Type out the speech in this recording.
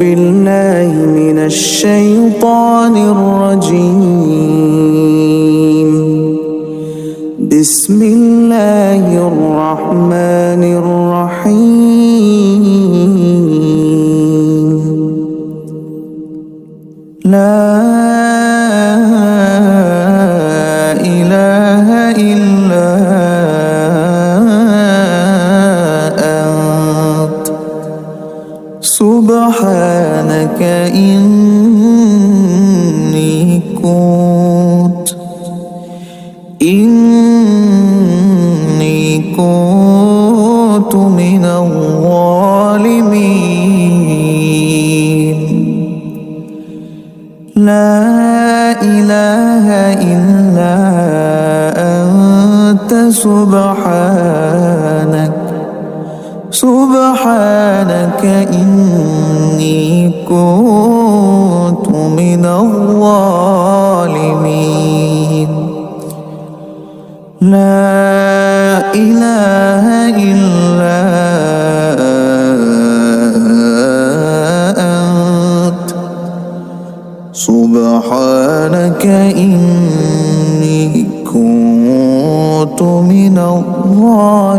بالله من الشيطان الرجيم. بسم الله الرحمن الرحيم. لا إله إلا أنت سبحانك إني كنت من الظالمين. لا إله إلا أنت سبحانك إني كنت من الظالمين. لا إله إلا أنت سبحانك إني كنت من الظالمين.